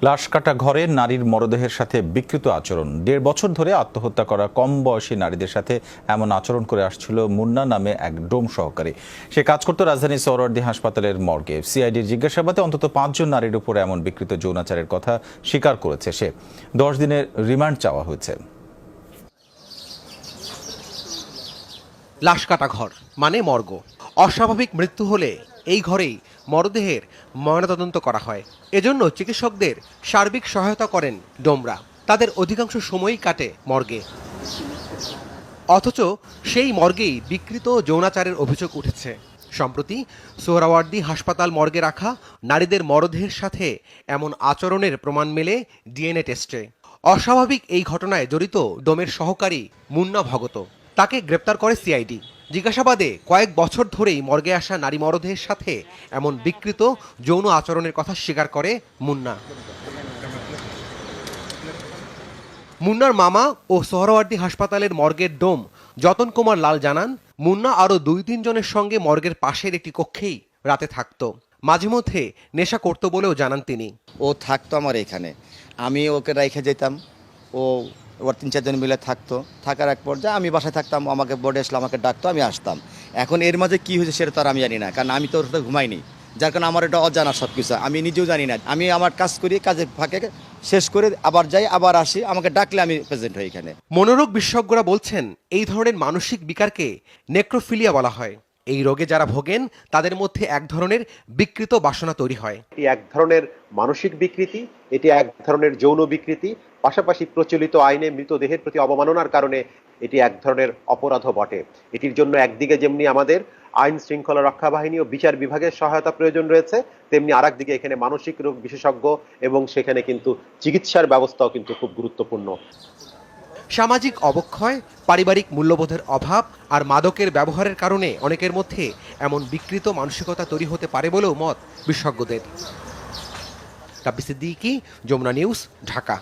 লাশ কাটা ঘরে নারীর মরদেহের সাথে বিকৃত আচরণ। ১.৫ বছর ধরে আত্মহত্যা করা কম বয়সী নারীদের সাথে এমন আচরণ করে আসছিল মুন্না নামে এক ডোম সহকারী। সে কাজ করত রাজধানী সোহরাওয়ার্দী হাসপাতালের মর্গে। সিআইডির জিজ্ঞাসাবাদে অন্তত ৫ জন নারীর উপর এমন বিকৃত যৌনাচারের কথা স্বীকার করেছে সে। ১০ দিনের রিমান্ড চাওয়া হয়েছে। লাশ কাটা ঘর মানে মর্গ। অস্বাভাবিক মৃত্যু হলে এই ঘরেই মরদেহের ময়নাতদন্ত করা হয়। এজন্য চিকিৎসকদের সার্বিক সহায়তা করেন ডোমরা। তাদের অধিকাংশ সময়ই কাটে মর্গে। অথচ সেই মর্গেই বিকৃত যৌনাচারের অভিযোগ উঠেছে। সম্প্রতি সোহরাওয়ার্দী হাসপাতাল মর্গে রাখা নারীদের মরদেহের সাথে এমন আচরণের প্রমাণ মেলে ডিএনএ টেস্টে। অস্বাভাবিক এই ঘটনায় জড়িত ডোমের সহকারী মুন্না ভগত। তাকে গ্রেপ্তার করে সিআইডি। জিজ্ঞাসাবাদে কয়েক বছর ধরেই মর্গে আসা নারী মরদেহের সাথে এমন বিকৃত যৌন আচরণের কথা স্বীকার করে মুন্না। মুন্নার মামা ও সোহরাওয়ার্দী হাসপাতালের মর্গের ডোম যতন কুমার লাল জানান, মুন্না আরও ২-৩ জনের সঙ্গে মর্গের পাশের একটি কক্ষেই রাতে থাকত। মাঝে মধ্যে নেশা করত বলেও জানান তিনি। ও থাকতো আমার এখানে, আমি ওকে রেখে যেতাম, ও ওর ৩-৪ জন মিলে থাকতো। থাকার এক পর্যায়ে আমি বাসায় থাকতাম, আমাকে বোর্ডে আসলে আমাকে ডাকতো, আমি আসতাম। এখন এর মাঝে কি হয়েছে সেটা তো আর আমি জানি না, কারণ আমি তো ওর সাথে ঘুমাইনি, যার কারণে আমার এটা অজানা সব কিছু, আমি নিজেও জানি না। আমি আমার কাজ করি, কাজের ফাঁকে শেষ করে আবার যাই, আবার আসি, আমাকে ডাকলে আমি প্রেজেন্ট হই এখানে। মনোরোগ বিশেষজ্ঞরা বলছেন, এই ধরনের মানসিক বিকারকে নেক্রোফিলিয়া বলা হয়। এই রোগে যারা ভোগেন তাদের মধ্যে এক ধরনের বিকৃত বাসনা তৈরি হয়। এটি এক ধরনের মানসিক বিকৃতি, এটি এক ধরনের যৌন বিকৃতি, পাশাপাশি প্রচলিত আইনে মৃতদেহের প্রতি অবমাননার কারণে এটি এক ধরনের অপরাধও বটে। এটির জন্য একদিকে যেমনি আমাদের আইন শৃঙ্খলা রক্ষা বাহিনী ও বিচার বিভাগের সহায়তা প্রয়োজন রয়েছে, তেমনি আর একদিকে এখানে মানসিক রোগ বিশেষজ্ঞ এবং সেখানে কিন্তু চিকিৎসার ব্যবস্থাও কিন্তু খুব গুরুত্বপূর্ণ। সামাজিক অবক্ষয়, পারিবারিক মূল্যবোধের অভাব আর মাদকের ব্যবহারের কারণে অনেকের মধ্যে এমন বিকৃত মানসিকতা তৈরি হতে পারে বলেও মত বিশেষজ্ঞদের। রাব্বি সিদ্দিকী, যমুনা নিউজ, ঢাকা।